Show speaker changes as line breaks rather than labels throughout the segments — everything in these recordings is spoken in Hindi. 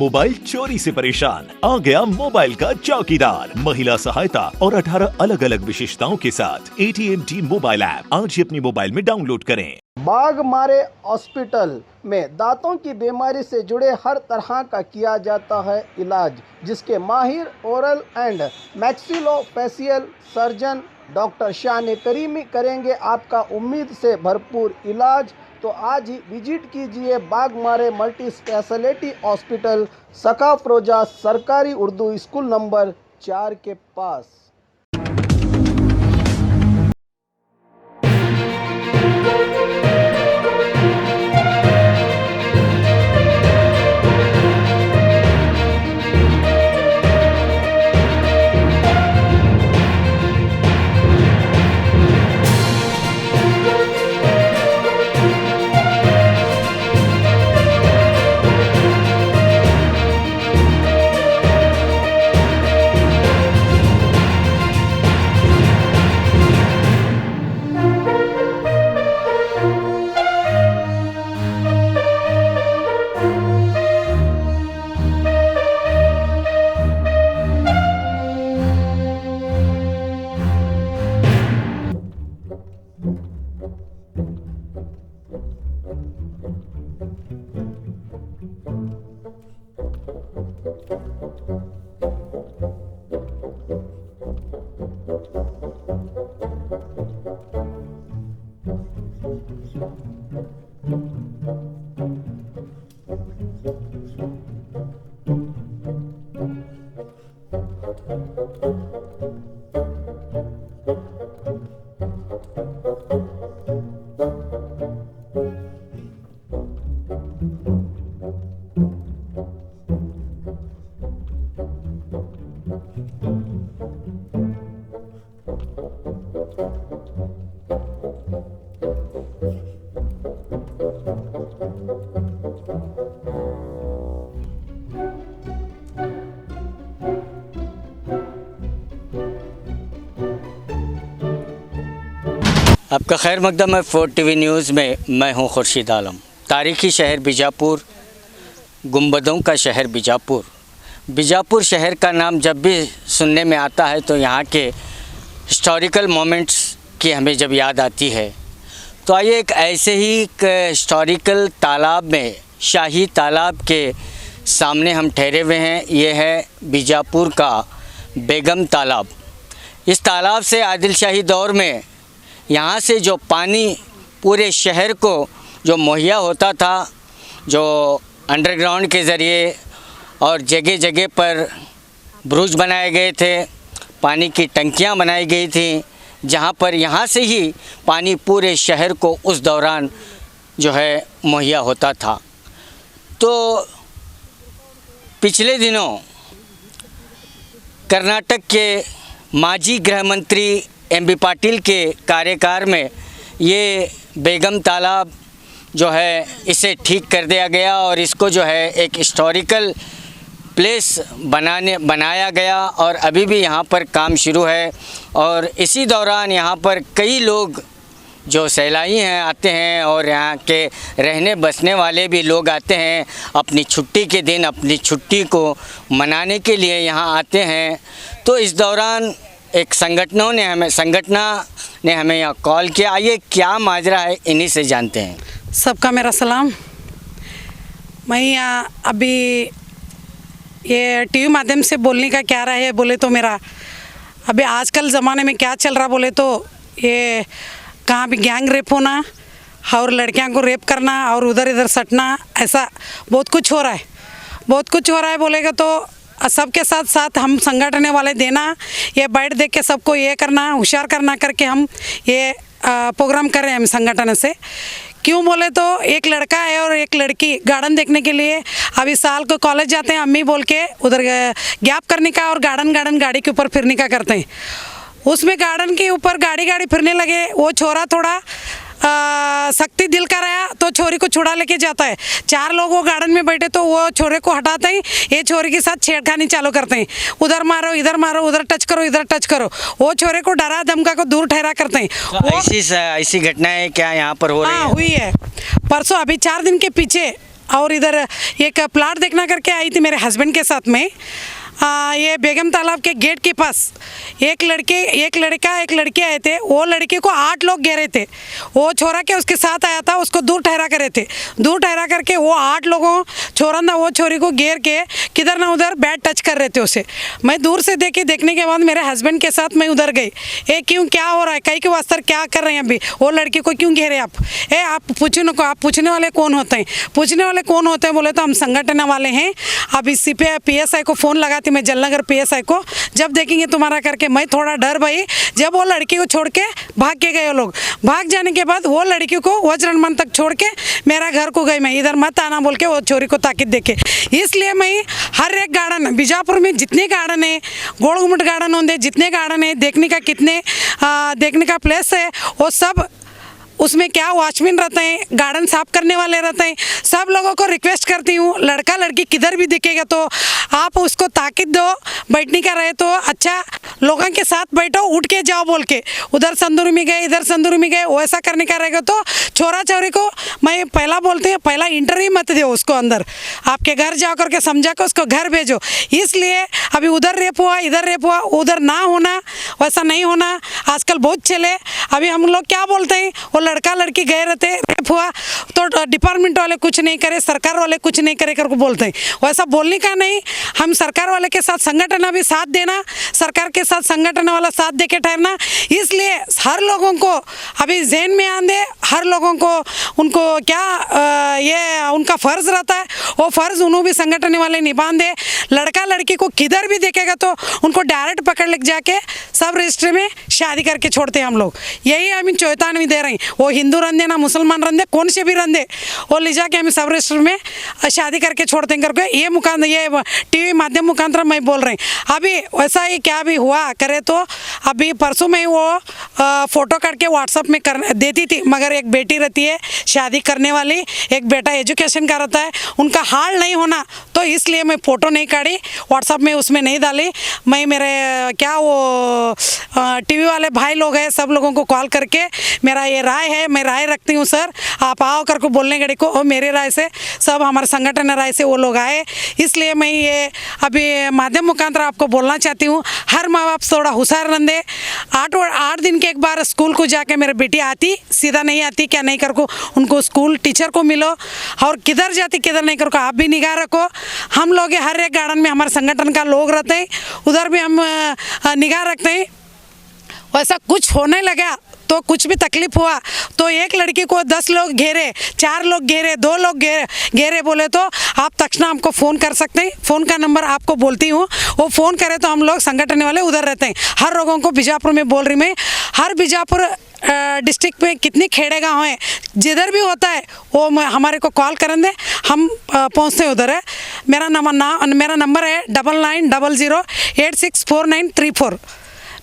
मोबाइल चोरी से परेशान? आ गया मोबाइल का चौकीदार, महिला सहायता और 18 अलग अलग विशेषताओं के साथ AT&T मोबाइल ऐप आज ही अपने मोबाइल में डाउनलोड करें।
बाघमारे हॉस्पिटल में दांतों की बीमारी से जुड़े हर तरह का किया जाता है इलाज, जिसके माहिर oral and maxillofacial surgeon doctor शान करीमी करेंगे आपका उम्मीद से भरपूर इलाज। तो आज ही विजिट कीजिए बाघमारे मल्टी स्पेशलिटी हॉस्पिटल, सकाफरोजा सरकारी उर्दू स्कूल नंबर 4 के पास।
आपका खैर मकदम है 4 TV न्यूज़ में। मैं हूं खुर्शीद आलम। तारीख़ी शहर बीजापुर, गुंबदों का शहर बीजापुर। बीजापुर शहर का नाम जब भी सुनने में आता है तो यहाँ के हिस्टोरिकल मोमेंट्स की हमें जब याद आती है, तो आइए एक ऐसे ही हिस्टोरिकल तालाब में, शाही तालाब के सामने हम ठहरे हुए हैं। ये है बीजापुर का बेगम तालाब। इस तालाब से आदिल शाही दौर में यहाँ से जो पानी पूरे शहर को जो मुहैया होता था, जो अंडरग्राउंड के ज़रिए और जगह जगह पर ब्रुज बनाए गए थे, पानी की टंकियाँ बनाई गई थी, जहाँ पर यहाँ से ही पानी पूरे शहर को उस दौरान जो है मुहैया होता था। तो पिछले दिनों कर्नाटक के माजी गृह मंत्री MB पाटिल के कार्यकाल में ये बेगम तालाब जो है इसे ठीक कर दिया गया और इसको जो है एक हिस्टोरिकल प्लेस बनाया गया और अभी भी यहाँ पर काम शुरू है। और इसी दौरान यहाँ पर कई लोग जो सैलानी हैं आते हैं और यहाँ के रहने बसने वाले भी लोग आते हैं, अपनी छुट्टी के दिन अपनी छुट्टी को मनाने के लिए यहाँ आते हैं। तो इस दौरान एक संगठना ने हमें यहाँ कॉल किया। आइए क्या माजरा है इन्हीं से जानते हैं।
सबका मेरा सलाम। मैं यहाँ अभी ये TV माध्यम से बोलने का क्या रहा है बोले तो मेरा अभी आजकल ज़माने में क्या चल रहा बोले तो ये कहाँ भी गैंग रेप होना और लड़कियां को रेप करना और उधर इधर सटना, ऐसा बहुत कुछ हो रहा है बोलेगा तो सबके साथ साथ हम संगठन वाले देना, ये बैठ देख के सबको ये करना, होशियार करना करके हम ये प्रोग्राम कर रहे हैं हम संगठन से। क्यों बोले तो एक लड़का है और एक लड़की गार्डन देखने के लिए अभी साल को कॉलेज जाते हैं, अम्मी बोल के उधर गैप करने का और गार्डन गाड़ी के ऊपर फिरने का करते हैं। उसमें गार्डन के ऊपर गाड़ी फिरने लगे, वो छोरा थोड़ा सख्ती दिल का रहा तो छोरी को छुड़ा लेके जाता है। 4 लोग वो गार्डन में बैठे तो वो छोरे को हटाते हैं, ये छोरी के साथ छेड़खानी चालू करते हैं, उधर मारो इधर मारो, उधर टच करो इधर टच करो, वो छोरे को डरा धमका को दूर ठहरा करते हैं।
तो ऐसी घटनाएं क्या यहाँ पर हो रही है?
हुई है परसों, अभी 4 दिन के पीछे और इधर एक प्लाट देखना करके आई थी मेरे हस्बैंड के साथ में। ये बेगम तालाब के गेट के पास एक लड़का एक लड़की आए थे। वो लड़के को 8 लोग घेरे थे। वो छोरा के उसके साथ आया था, उसको दूर ठहरा करे थे। दूर ठहरा करके वो 8 लोगों छोरा वो छोरी को घेर के किधर ना उधर बैड टच कर रहे थे उसे। मैं दूर से देखने के बाद मेरे हस्बैंड के साथ मैं उधर गई। क्यों, क्या हो रहा है, कई के वास्ते क्या कर रहे हैं अभी, वो लड़के को क्यों घेरे आप? आप पूछने वाले कौन होते हैं? पूछने वाले कौन होते हैं बोले तो हम संगठन वाले हैं। अब इसी पे PSI को फ़ोन लगाती मैं, जलनगर PSI को, जब देखेंगे तुम्हारा करके। मैं थोड़ा डर भाई, जब वो लड़की को छोड़ के भाग के गए लोग। भाग जाने के बाद वो लड़की को वज्रमन तक छोड़ के मेरा घर को गई मैं, इधर मत आना बोल के वो छोरी को ताकीद देके। इसलिए मैं हर एक गार्डन बीजापुर में जितने गार्डन है, गोलगुमट गार्डन होंगे, जितने गार्डन है देखने का, कितने देखने का प्लेस है, वो सब उसमें क्या वॉचमैन रहते हैं, गार्डन साफ करने वाले रहते हैं। सब लोगों को रिक्वेस्ट करती हूँ, लड़का लड़की किधर भी दिखेगा तो आप उसको ताकीद दो। बैठने का रहे तो अच्छा लोगों के साथ बैठो, उठ के जाओ बोल के। उधर संदूर में गए, इधर संदूर में गए, वैसा करने का रहेगा तो छोरा छोरी को मैं पहला बोलते हैं, पहला इंटरव्यू मत दो उसको अंदर। आपके घर जा करके समझा के उसको घर भेजो। इसलिए अभी उधर रेप हुआ, इधर रेप हुआ, उधर ना होना, वैसा नहीं होना। आजकल बहुत चले। अभी हम लोग क्या बोलते हैं, वो लड़का लड़की गए रहते, रेप हुआ तो डिपार्टमेंट वाले कुछ नहीं करे, सरकार वाले कुछ नहीं करे करके बोलते हैं। वैसा बोलने का नहीं। हम सरकार वाले के साथ संगठन भी साथ देना, सरकार के साथ संगठन वाला साथ दे के ठहरना। इसलिए हर लोगों को अभी ज़हन में आंदे, हर लोगों को उनको क्या ये उनका फ़र्ज़ रहता है, वो फ़र्ज़ उन्होंने भी संगठन वाले निभान दे। लड़का लड़की को किधर भी देखेगा तो उनको डायरेक्ट पकड़ ले जाके सब रजिस्ट्री में शादी करके छोड़ते हैं हम लोग। यही हम चेतावनी दे रहे हैं। वो हिंदू रंधे ना मुसलमान रंधे, कौन से भी रंधे, वो ले जाके हमें सब रजिस्टर में शादी करके छोड़ते हैं करके ये TV माध्यम मुखांतर मैं बोल रही हूँ। अभी वैसा ही क्या भी हुआ करे तो अभी परसों में वो फ़ोटो काट के व्हाट्सअप में कर देती थी, मगर एक बेटी रहती है शादी करने वाली, एक बेटा एजुकेशन का रहता है, उनका हाल नहीं होना तो इसलिए मैं फ़ोटो नहीं काढ़ी, व्हाट्सअप में उसमें नहीं डाली। मैं मेरे क्या वो TV वाले भाई लोग हैं, सब लोगों को कॉल करके मेरा ये राय है, मैं राय रखती हूँ सर, आप आओ करके बोलने घड़ी को। और मेरे राय से सब हमारे संगठन राय से वो लोग आए। इसलिए मैं ये अभी माध्यम मुखांतर आपको बोलना चाहती हूँ, हर माँ बाप थोड़ा होशियार रंधे। 8 दिन के एक बार स्कूल को जाके मेरी बेटी आती, सीधा नहीं आती क्या नहीं कर को, उनको स्कूल टीचर को मिलो, और किधर जाती किधर नहीं कर को आप भी निगाह रखो। हम लोग हर एक गार्डन में हमारे संगठन का लोग रहते हैं, उधर भी हम निगाह रखते हैं। वैसा कुछ होने लगा तो कुछ भी तकलीफ हुआ तो एक लड़की को 10 लोग घेरे, 4 लोग घेरे, 2 लोग घेरे बोले तो आप तक्षण हमको फ़ोन कर सकते हैं। फ़ोन का नंबर आपको बोलती हूँ, वो फ़ोन करे तो हम लोग संगठन वाले उधर रहते हैं। हर लोगों को बीजापुर में बोल रही मैं, हर बीजापुर डिस्ट्रिक्ट में कितनी खेड़े गाँव हैं, जिधर भी होता है वो हमारे को कॉल करें दे, हम पहुँचते हैं उधर है। मेरा नंबर है 9900864934।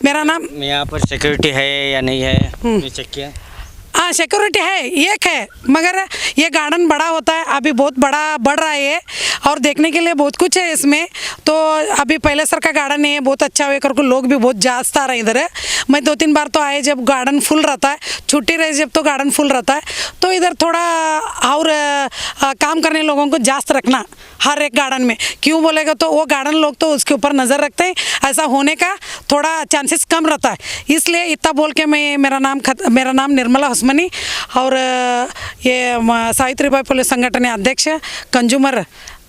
मेरा नाम।
यहाँ पर सिक्योरिटी है या नहीं है, ये चेक किया?
हाँ सिक्योरिटी है, एक है, मगर ये गार्डन बड़ा होता है, अभी बहुत बड़ा बढ़ रहा है ये, और देखने के लिए बहुत कुछ है इसमें। तो अभी पहले सर का गार्डन है, बहुत अच्छा हुआ करके लोग भी बहुत जास्त आ रहे हैं इधर है। मैं 2-3 बार तो आए जब गार्डन फुल रहता है, छुट्टी रहे जब तो गार्डन फुल रहता है। तो इधर थोड़ा और काम करने लोगों को जास्त रखना हर एक गार्डन में। क्यों बोलेगा तो वो गार्डन लोग तो उसके ऊपर नज़र रखते हैं, ऐसा होने का थोड़ा चांसेस कम रहता है। इसलिए इतना बोल के मैं मेरा नाम निर्मला हुस्मनी, और ये सावित्रीबाई फुले संगठन अध्यक्ष, कंज्यूमर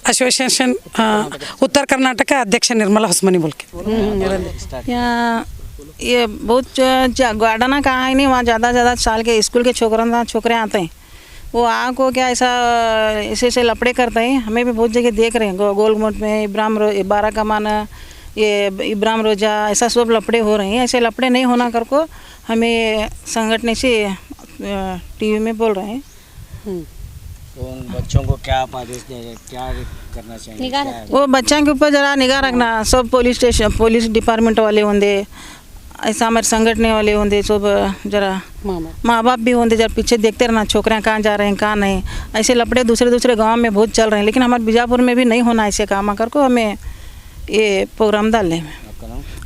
एसोसिएशन उत्तर कर्नाटक अध्यक्ष निर्मला हुस्मनी बोल के।
ये बहुत गार्डन कहाँ है नहीं, वहाँ ज़्यादा साल के स्कूल के छोकरे आते हैं, वो को क्या ऐसे लपड़े करते हैं। हमें भी बहुत जगह देख रहे हैं, गोलगुमट में बारा कमाना, ये इब्राहिम रोजा, ऐसा सब लपड़े हो रहे हैं। ऐसे लपड़े नहीं होना कर को हमें संगठन से TV में बोल रहे हैं।
तो उन बच्चों को क्या आदेश देंगे, क्या करना चाहिए?
वो बच्चों के ऊपर ज़रा निगाह रखना। सब पुलिस डिपार्टमेंट वाले होंगे, ऐसा हमारे संगठन वाले होंगे, सब जरा माँ बाप भी होंगे, जरा पीछे देखते रहना छोकरियाँ कहाँ जा रहे हैं कहाँ नहीं। ऐसे लपड़े दूसरे गांव में बहुत चल रहे हैं, लेकिन हमारे बीजापुर में भी नहीं होना ऐसे काम आकर को हमें ये प्रोग्राम डालने में।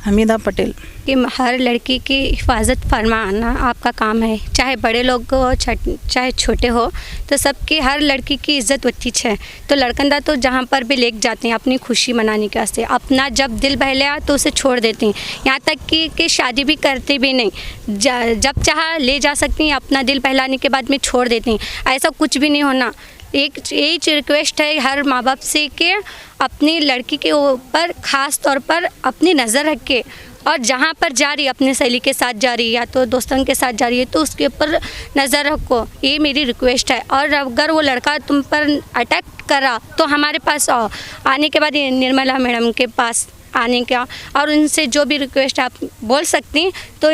हमीदा पटेल।
कि हर लड़की की हिफाजत फरमाना आपका काम है, चाहे बड़े लोग हो चाहे छोटे हो, तो सबकी हर लड़की की इज्जत होती है। तो लड़कंदा तो जहाँ पर भी लेके जाते हैं अपनी खुशी मनाने के वास्ते, अपना जब दिल बहलाया तो उसे छोड़ देते हैं, यहाँ तक कि शादी भी करते भी नहीं, जब चाहा ले जा सकती हैं, अपना दिल बहलाने के बाद में छोड़ देते हैं। ऐसा कुछ भी नहीं होना। एक यही रिक्वेस्ट है हर माँ बाप से कि अपनी लड़की के ऊपर ख़ास तौर पर अपनी नज़र रख के, और जहाँ पर जा रही है अपने सहेली के साथ जा रही है या तो दोस्तों के साथ जा रही है तो उसके ऊपर नज़र रखो, ये मेरी रिक्वेस्ट है। और अगर वो लड़का तुम पर अटैक करा तो हमारे पास आओ, आने के बाद निर्मला मैडम के पास आने का, और उनसे जो भी रिक्वेस्ट आप बोल सकती हैं तो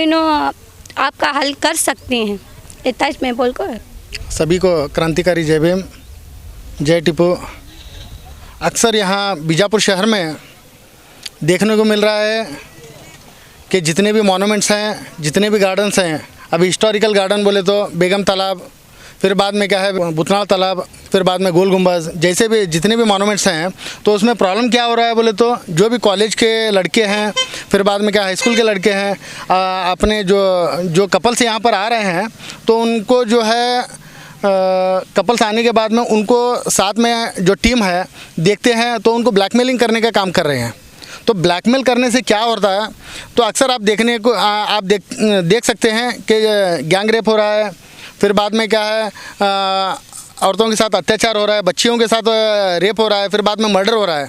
आपका हल कर सकती हैं। इतना मैं बोल कर
सभी को क्रांतिकारी जय भीम, जय टीपू। अक्सर यहाँ बीजापुर शहर में देखने को मिल रहा है कि जितने भी मॉन्यूमेंट्स हैं, जितने भी गार्डन्स हैं, अभी हिस्टोरिकल गार्डन बोले तो बेगम तालाब, फिर बाद में क्या है बुतनाल तालाब, फिर बाद में गोल गुंबज, जैसे भी जितने भी मॉन्यूमेंट्स हैं, तो उसमें प्रॉब्लम क्या हो रहा है बोले तो जो भी कॉलेज के लड़के हैं, फिर बाद में क्या हाई स्कूल के लड़के हैं, अपने जो कपल्स यहाँ पर आ रहे हैं, तो उनको जो है कपल्स आने के बाद में उनको साथ में जो टीम है देखते हैं तो उनको ब्लैकमेलिंग करने का काम कर रहे हैं। तो ब्लैकमेल करने से क्या होता है, तो अक्सर आप देखने को आप देख सकते हैं कि गैंग रेप हो रहा है, फिर बाद में क्या है औरतों के साथ अत्याचार हो रहा है, बच्चियों के साथ रेप हो रहा है, फिर बाद में मर्डर हो रहा है।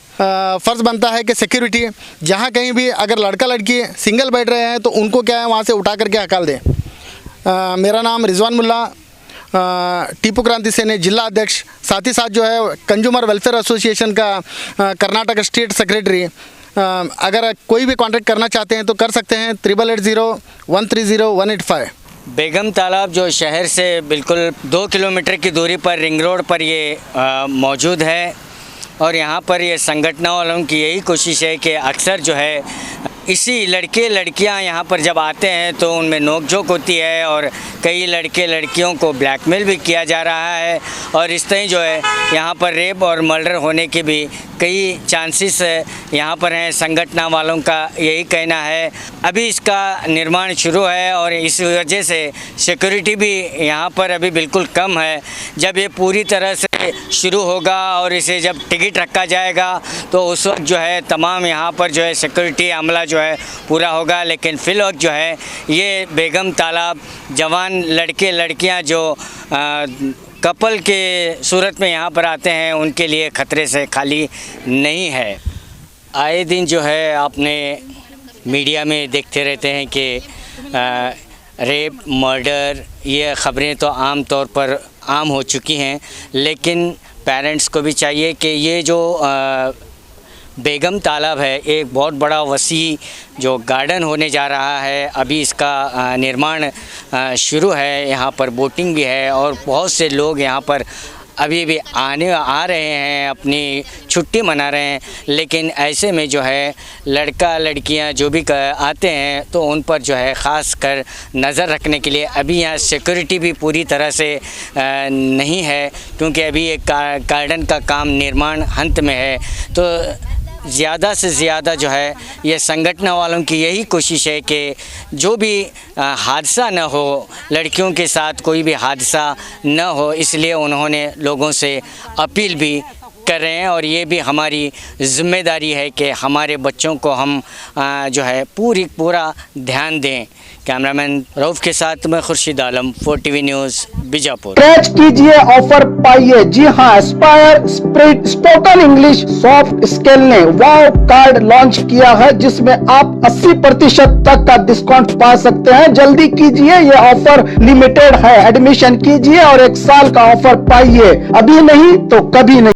फ़र्ज़ बनता है कि सिक्योरिटी जहाँ कहीं भी अगर लड़का लड़की सिंगल बैठ रहे हैं तो उनको क्या है वहाँ से उठा करके हकाल दें। मेरा नाम रिजवान मुल्ला, टीपू क्रांति सेना जिला अध्यक्ष, साथ ही साथ जो है कंज्यूमर वेलफेयर एसोसिएशन का कर्नाटक स्टेट सेक्रेटरी। अगर कोई भी कांटेक्ट करना चाहते हैं तो कर सकते हैं 8880130185।
बेगम तालाब जो शहर से बिल्कुल 2 किलोमीटर की दूरी पर रिंग रोड पर ये मौजूद है, और यहाँ पर ये संगठनों वालों की यही कोशिश है कि अक्सर जो है इसी लड़के लड़कियाँ यहाँ पर जब आते हैं तो उनमें नोकझोंक होती है, और कई लड़के लड़कियों को ब्लैकमेल भी किया जा रहा है, और इस तरह जो है यहाँ पर रेप और मर्डर होने के भी कई चांसेस यहाँ पर हैं। संगठन वालों का यही कहना है। अभी इसका निर्माण शुरू है और इस वजह से सिक्योरिटी भी यहाँ पर अभी बिल्कुल कम है। जब ये पूरी तरह से शुरू होगा और इसे जब टिकट रखा जाएगा तो उस वक्त जो है तमाम यहाँ पर जो है सिक्योरिटी अमला जो है पूरा होगा। लेकिन फ़िलवक्त जो है ये बेगम तालाब जवान लड़के लड़कियाँ जो कपल के सूरत में यहाँ पर आते हैं उनके लिए ख़तरे से खाली नहीं है। आए दिन जो है आपने मीडिया में देखते रहते हैं कि रेप मर्डर ये ख़बरें तो आम तौर पर आम हो चुकी हैं, लेकिन पेरेंट्स को भी चाहिए कि ये जो बेगम तालाब है एक बहुत बड़ा वसी जो गार्डन होने जा रहा है। अभी इसका निर्माण शुरू है, यहाँ पर बोटिंग भी है और बहुत से लोग यहाँ पर अभी भी आ रहे हैं, अपनी छुट्टी मना रहे हैं। लेकिन ऐसे में जो है लड़का लड़कियां जो भी आते हैं तो उन पर जो है ख़ास कर नज़र रखने के लिए अभी यहाँ सिक्योरिटी भी पूरी तरह से नहीं है, क्योंकि अभी एक गार्डन का काम निर्माण हंत में है। तो ज़्यादा से ज़्यादा जो है ये संगठन वालों की यही कोशिश है कि जो भी हादसा न हो, लड़कियों के साथ कोई भी हादसा न हो, इसलिए उन्होंने लोगों से अपील भी कर रहे हैं। और ये भी हमारी ज़िम्मेदारी है कि हमारे बच्चों को हम जो है पूरा ध्यान दें। कैमरामैन रऊफ़ के साथ मैं Khurshid Alam, 4TV news Bijapur.
Catch कीजिए, ऑफर पाइए। जी हाँ, Aspire spirit spoken English soft skill ने वाव कार्ड लॉन्च किया है, जिसमें आप 80% तक का डिस्काउंट पा सकते हैं। जल्दी कीजिए, ये ऑफर लिमिटेड है। एडमिशन कीजिए और 1 साल का ऑफर पाइए। अभी नहीं तो कभी नहीं।